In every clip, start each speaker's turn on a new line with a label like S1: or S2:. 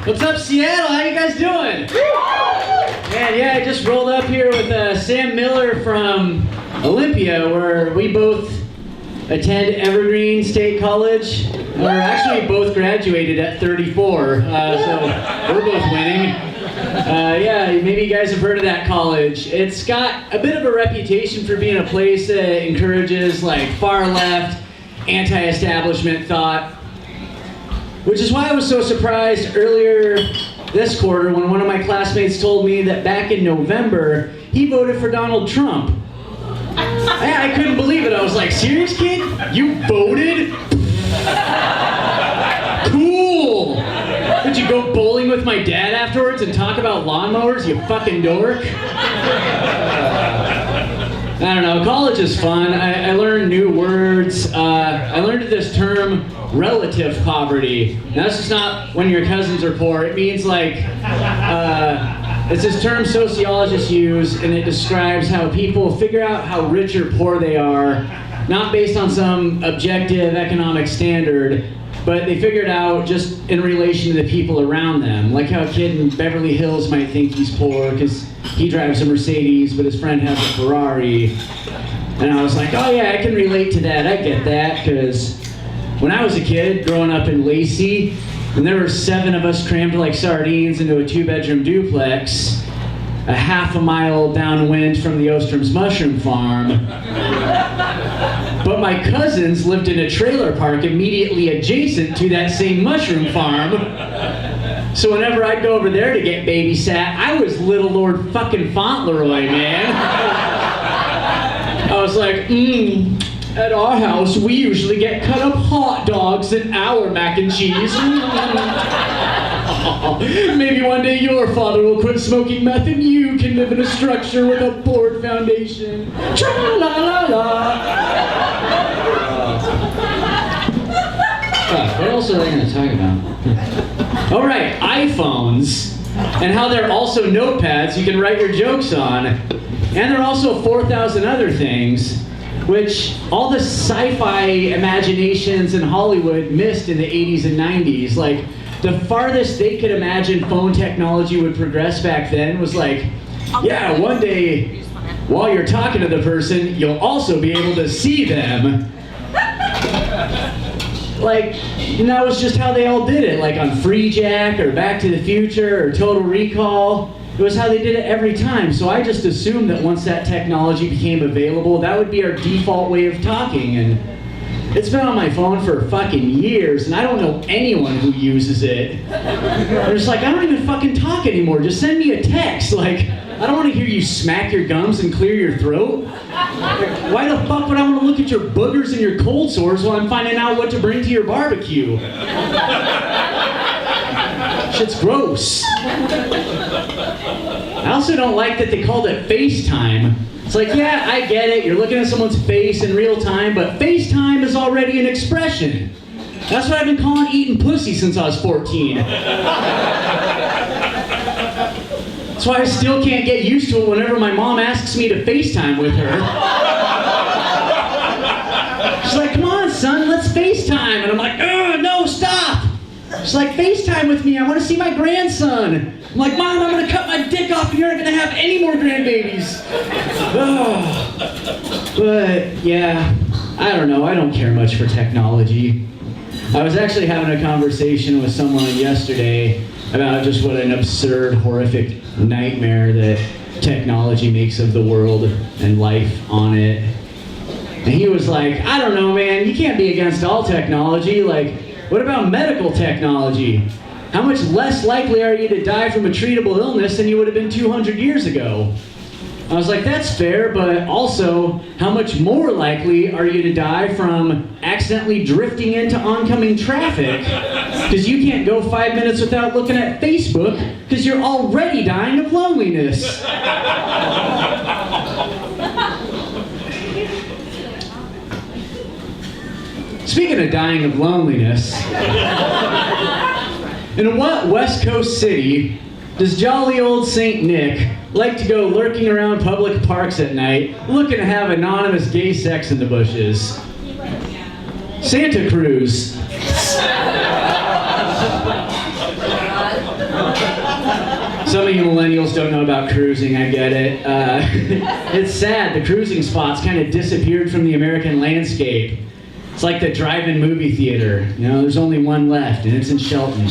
S1: What's up, Seattle? How you guys doing? Man, yeah, I just rolled up here with Sam Miller from Olympia, where we both attend Evergreen State College. We're actually both graduated at 34, so we're both winning. Yeah, maybe you guys have heard of that college. It's got a bit of a reputation for being a place that encourages like far left, anti-establishment thought, which is why I was so surprised earlier this quarter when one of my classmates told me that back in November, he voted for Donald Trump. I couldn't believe it. I was like, serious, kid? You voted? Cool! Did you go bowling with my dad afterwards and talk about lawnmowers, you fucking dork? I don't know, college is fun. I learned new words. I learned this term, relative poverty. Now, this is not when your cousins are poor. It means like, it's this term sociologists use, and it describes how people figure out how rich or poor they are, not based on some objective economic standard, but they figure it out just in relation to the people around them. Like how a kid in Beverly Hills might think he's poor because he drives a Mercedes, but his friend has a Ferrari. And I was like, oh yeah, I can relate to that. I get that, because when I was a kid growing up in Lacey, and there were 7 of us crammed like sardines into a 2-bedroom duplex, a half a mile downwind from the Ostrom's mushroom farm. But my cousins lived in a trailer park immediately adjacent to that same mushroom farm. So whenever I'd go over there to get babysat, I was Little Lord fucking Fauntleroy, man. I was like, at our house, we usually get cut up hot dogs and our mac and cheese. Maybe one day your father will quit smoking meth and you can live in a structure with a board foundation. Tra-la-la-la. What else are they going to talk about? All right, iPhones, and how they're also notepads you can write your jokes on. And they're also 4,000 other things, which all the sci-fi imaginations in Hollywood missed in the 80s and 90s. Like, the farthest they could imagine phone technology would progress back then was like, yeah, one day, while you're talking to the person, you'll also be able to see them. Like, and that was just how they all did it, like on Free Jack or Back to the Future or Total Recall. It was how they did it every time. So I just assumed that once that technology became available, that would be our default way of talking. And it's been on my phone for fucking years, and I don't know anyone who uses it. They're just like, I don't even fucking talk anymore. Just send me a text. Like, I don't want to hear you smack your gums and clear your throat. Like, why the fuck would I want to look at your boogers and your cold sores while I'm finding out what to bring to your barbecue? Shit's gross. I also don't like that they called it FaceTime. It's like, yeah, I get it. You're looking at someone's face in real time, but FaceTime is already an expression. That's what I've been calling eating pussy since I was 14. That's why I still can't get used to it whenever my mom asks me to FaceTime with her. She's like, come on, son, let's FaceTime. And I'm like, no, stop. She's like, FaceTime with me. I want to see my grandson. I'm like, Mom, I'm going to cut my dick off and you're not going to have any more grandbabies. But, yeah, I don't know. I don't care much for technology. I was actually having a conversation with someone yesterday about just what an absurd, horrific nightmare that technology makes of the world and life on it. And he was like, I don't know, man. You can't be against all technology. Like, what about medical technology? How much less likely are you to die from a treatable illness than you would have been 200 years ago? I was like, that's fair, but also, how much more likely are you to die from accidentally drifting into oncoming traffic? Because you can't go 5 minutes without looking at Facebook because you're already dying of loneliness. Speaking of dying of loneliness, in what West Coast city does jolly old Saint Nick like to go lurking around public parks at night, looking to have anonymous gay sex in the bushes? Santa Cruz. Some of you millennials don't know about cruising, I get it. It's sad, the cruising spots kind of disappeared from the American landscape. It's like the drive-in movie theater. You know, there's only one left, and it's in Shelton.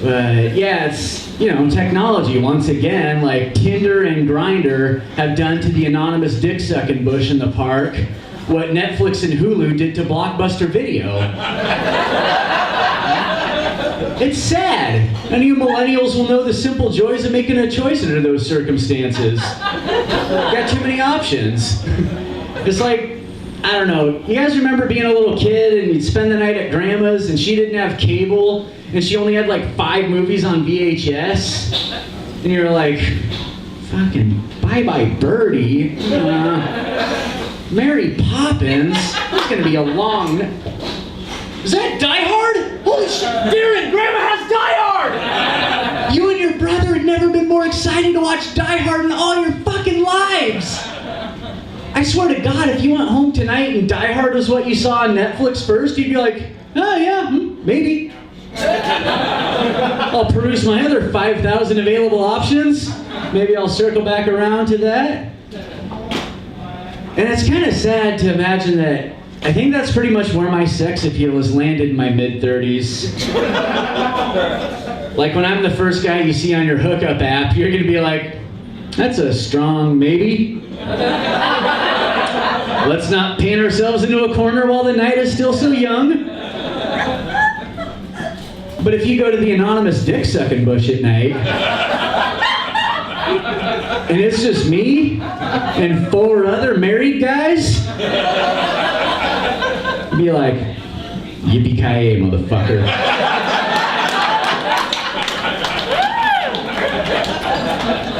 S1: But yeah, it's, you know, technology once again, like Tinder and Grindr have done to the anonymous dick-sucking bush in the park what Netflix and Hulu did to Blockbuster Video. It's sad. None of you millennials will know the simple joys of making a choice under those circumstances. Got too many options. It's like, I don't know, you guys remember being a little kid and you'd spend the night at grandma's and she didn't have cable and she only had like 5 movies on VHS? And you're like, fucking Bye-Bye Birdie, Mary Poppins, it's gonna be a long... Is that Die Hard? Holy shit, Darren, Grandma has Die Hard! You and your brother had never been more excited to watch Die Hard in all your fucking lives! I swear to God, if you went home tonight and Die Hard was what you saw on Netflix first, you'd be like, oh yeah, maybe. I'll peruse my other 5,000 available options. Maybe I'll circle back around to that. And it's kind of sad to imagine that I think that's pretty much where my sex appeal has landed in my mid-30s. Like when I'm the first guy you see on your hookup app, you're gonna be like, that's a strong maybe. Let's not paint ourselves into a corner while the night is still so young. But if you go to the anonymous dick-sucking bush at night, and it's just me and 4 other married guys, you'd be like, yippee-ki-yay, motherfucker.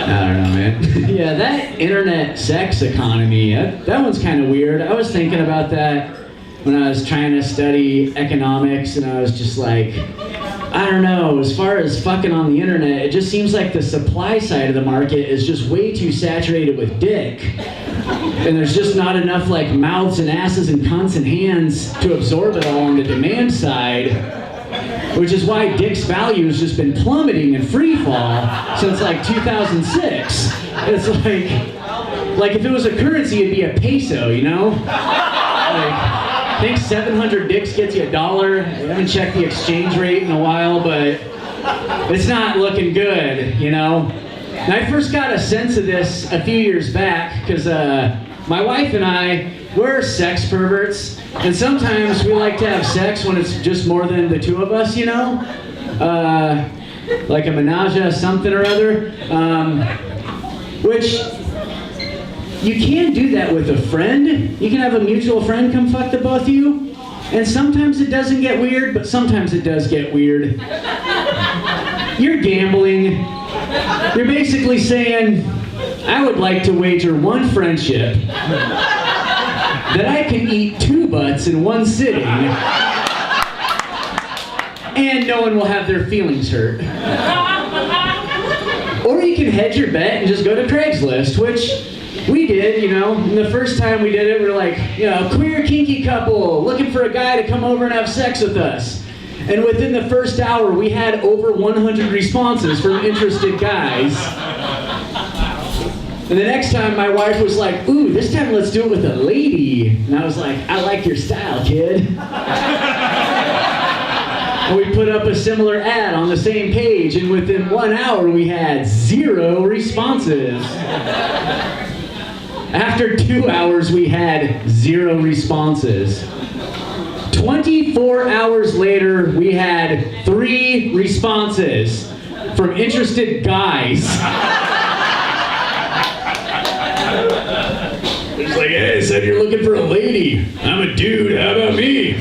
S1: I don't know, man. Yeah, that internet sex economy, that one's kind of weird. I was thinking about that when I was trying to study economics, and I was just like, I don't know, as far as fucking on the internet, it just seems like the supply side of the market is just way too saturated with dick. And there's just not enough like mouths and asses and cunts and hands to absorb it all on the demand side. Which is why dick's value has just been plummeting in free fall since like 2006. It's like if it was a currency, it'd be a peso, you know? Like, I think 700 dicks gets you $1. I haven't checked the exchange rate in a while, but it's not looking good, you know? And I first got a sense of this a few years back because my wife and I, we're sex perverts, and sometimes we like to have sex when it's just more than the 2 of us, you know? Like a menage, something or other. Which, you can do that with a friend. You can have a mutual friend come fuck the both of you. And sometimes it doesn't get weird, but sometimes it does get weird. You're gambling. You're basically saying, I would like to wager one friendship that I can eat 2 butts in one sitting and no one will have their feelings hurt. Or you can hedge your bet and just go to Craigslist, which we did, you know. And the first time we did it, we were like, you know, queer kinky couple looking for a guy to come over and have sex with us. And within the first hour, we had over 100 responses from interested guys. And the next time, my wife was like, ooh, this time let's do it with a lady. And I was like, I like your style, kid. And we put up a similar ad on the same page, and within 1 hour, we had 0 responses. After 2 hours, we had 0 responses. 24 hours later, we had 3 responses from interested guys. It's like, hey, I said you're looking for a lady. I'm a dude, how about me?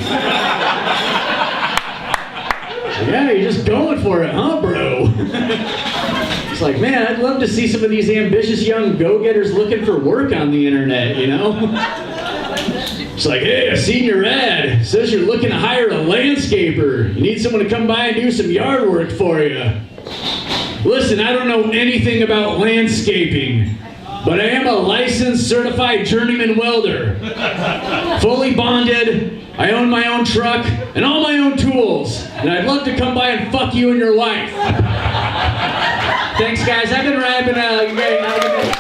S1: Yeah, you're just going for it, huh, bro? It's like, man, I'd love to see some of these ambitious young go-getters looking for work on the internet, you know? It's like, hey, I seen your ad. It says you're looking to hire a landscaper. You need someone to come by and do some yard work for you. Listen, I don't know anything about landscaping, but I am a licensed certified journeyman welder. Fully bonded. I I own my own truck and all my own tools, and I'd love to come by and fuck you and your wife. Thanks, guys. I've been Ryan Bunnell. You guys have a good day.